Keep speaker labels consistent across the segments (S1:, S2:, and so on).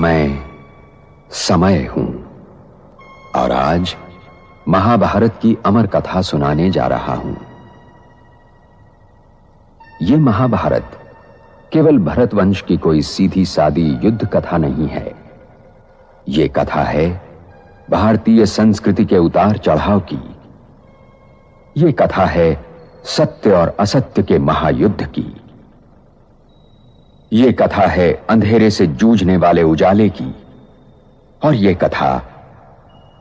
S1: मैं समय हूं और आज महाभारत की अमर कथा सुनाने जा रहा हूं। यह महाभारत केवल भरत वंश की कोई सीधी सादी युद्ध कथा नहीं है। यह कथा है भारतीय संस्कृति के उतार चढ़ाव की। यह कथा है सत्य और असत्य के महायुद्ध की। यह कथा है अंधेरे से जूझने वाले उजाले की। और यह कथा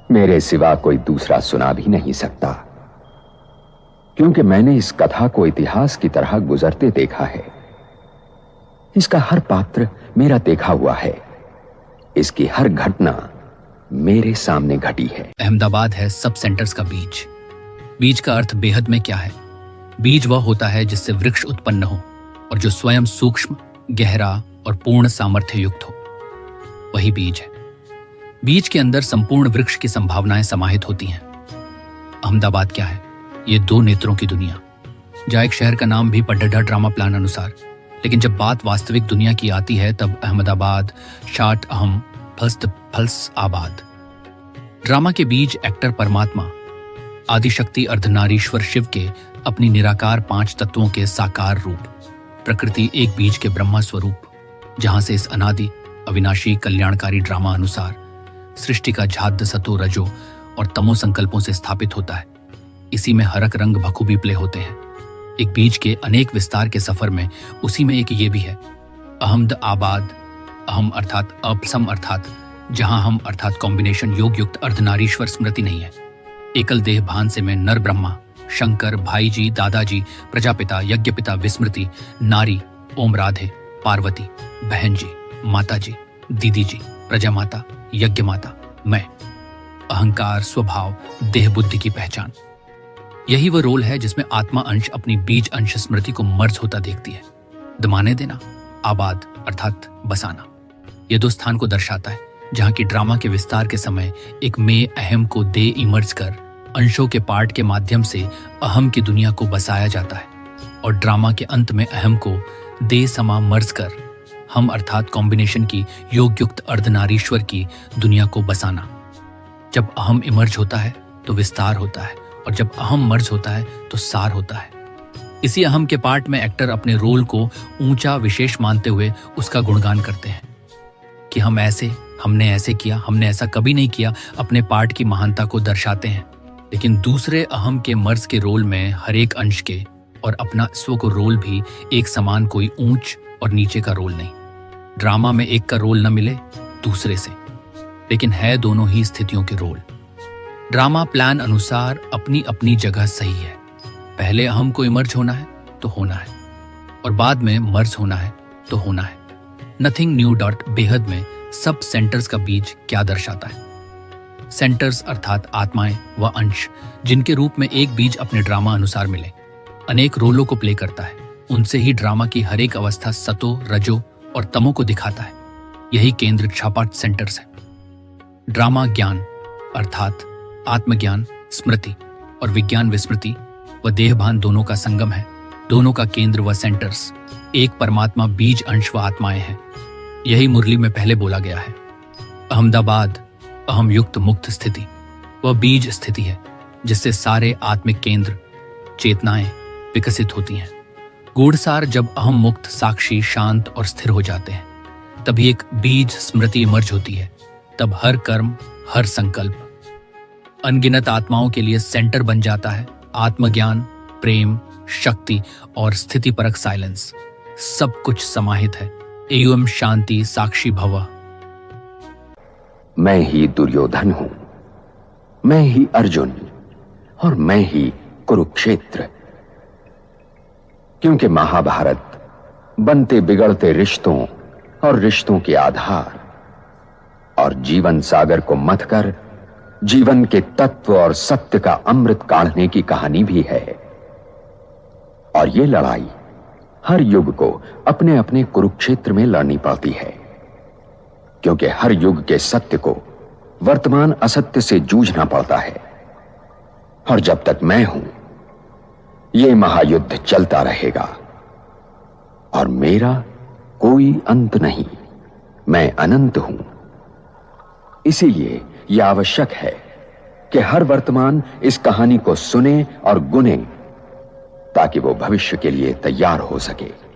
S1: मेरे सिवा कोई दूसरा सुना भी नहीं सकता, क्योंकि मैंने इस कथा को इतिहास की तरह गुजरते देखा है। इसका हर पात्र मेरा देखा हुआ है। इसकी हर घटना मेरे सामने घटी है।
S2: अहमदाबाद है सब सेंटर्स का बीज। बीज का अर्थ बेहद में क्या है? बीज वह होता है जिससे वृक्ष उत्पन्न हो और जो स्वयं सूक्ष्म, गहरा और पूर्ण सामर्थ्य युक्त हो, वही बीज है। बीज के अंदर संपूर्ण वृक्ष की संभावनाएं समाहित होती हैं। अहमदाबाद क्या है? ये दो नेत्रों की दुनिया। जहाँ एक शहर का नाम भी पड्डा ड्रामा प्लान अनुसार, लेकिन जब बात वास्तविक दुनिया की आती है तब अहमदाबाद शाट अहम फस्त फल्स आबाद। ड्रामा के बीज एक्टर परमात्मा, आदिशक्ति अर्धनारीश्वर शिव के अपनी निराकार 5 तत्वों के साकार रूप, प्रकृति एक बीज के ब्रह्मा स्वरूप, जहां से इस अनादि अविनाशी कल्याणकारी ड्रामा अनुसार सृष्टि का झाद्य सतो रजो और तमो संकल्पों से स्थापित होता है। इसी में हरक रंग बखूबी प्ले होते हैं। एक बीज के अनेक विस्तार के सफर में उसी में एक ये भी है, अहमद आबाद। अहम अर्थात अपसम अर्थात जहां हम अर्थात कॉम्बिनेशन योग युक्त अर्धनारीश्वर स्मृति नहीं है। एकल देह भान से में नर ब्रह्मा, शंकर, भाई जी, दादाजी, प्रजापिता, यज्ञपिता, विस्मृति, नारी, ओम राधे, पार्वती, बहन जी, माता जी, दीदी जी, प्रजा माता, यज्ञ माता, मैं, अहंकार, स्वभाव, देह बुद्धि की पहचान। यही वो रोल है जिसमें आत्मा अंश अपनी बीज अंश स्मृति को मर्ज होता देखती है। दमाने देना, आबाद अर्थात बसाना, ये दो स्थान को दर्शाता है जहां की ड्रामा के विस्तार के समय एक में अहम को दे इमर्ज कर अंशों के पार्ट के माध्यम से अहम की दुनिया को बसाया जाता है, और ड्रामा के अंत में अहम को दे समा मर्ज कर हम अर्थात कॉम्बिनेशन की योग युक्त अर्धनारीश्वर की दुनिया को बसाना। जब अहम इमर्ज होता है तो विस्तार होता है, और जब अहम मर्ज होता है तो सार होता है। इसी अहम के पार्ट में एक्टर अपने रोल को ऊंचा विशेष मानते हुए उसका गुणगान करते हैं कि हमने ऐसे किया, हमने ऐसा कभी नहीं किया, अपने पार्ट की महानता को दर्शाते हैं। लेकिन दूसरे अहम के मर्ज के रोल में हर एक अंश के और अपना स्व को रोल भी एक समान, कोई ऊंच और नीचे का रोल नहीं। ड्रामा में एक का रोल न मिले दूसरे से, लेकिन है दोनों ही स्थितियों के रोल। ड्रामा प्लान अनुसार अपनी अपनी जगह सही है। पहले अहम को इमर्ज होना है तो होना है, और बाद में मर्ज होना है तो होना है। नथिंग न्यू डॉट बेहद में सब सेंटर्स का बीज क्या दर्शाता है? सेंटर्स अर्थात आत्माएं व अंश, जिनके रूप में एक बीज अपने ड्रामा अनुसार मिले, अनेक रोलों को प्ले करता है। उनसे ही ड्रामा की हर एक अवस्था सतो, रजो और तमो को दिखाता है। यही केंद्र छापाट सेंटर्स है। ड्रामा ज्ञान अर्थात आत्मज्ञान, स्मृति और विज्ञान विस्मृति व देहभान दोनों का संगम है। दोनों का केंद्र व सेंटर्स एक परमात्मा, बीज अंश व आत्माएं हैं। यही मुरली में पहले बोला गया है। अहमदाबाद अहम युक्त मुक्त स्थिति वह बीज स्थिति है जिससे सारे आत्मिक केंद्र, चेतनाएं विकसित होती हैं। गूढ़सार जब अहम मुक्त, साक्षी, शांत और स्थिर हो जाते हैं, तभी एक बीज स्मृति इमर्ज होती है। तब हर कर्म, हर संकल्प अनगिनत आत्माओं के लिए सेंटर बन जाता है। आत्मज्ञान, प्रेम, शक्ति और स्थितिपरक साइलेंस, सब कुछ समाहित है। एवं शांति साक्षी भव।
S1: मैं ही दुर्योधन हूं, मैं ही अर्जुन और मैं ही कुरुक्षेत्र। क्योंकि महाभारत बनते बिगड़ते रिश्तों और रिश्तों के आधार और जीवन सागर को मथ कर जीवन के तत्व और सत्य का अमृत काढ़ने की कहानी भी है। और ये लड़ाई हर युग को अपने अपने कुरुक्षेत्र में लड़नी पड़ती है, क्योंकि हर युग के सत्य को वर्तमान असत्य से जूझना पड़ता है। और जब तक मैं हूं, यह महायुद्ध चलता रहेगा और मेरा कोई अंत नहीं। मैं अनंत हूं। इसीलिए यह आवश्यक है कि हर वर्तमान इस कहानी को सुने और गुने, ताकि वो भविष्य के लिए तैयार हो सके।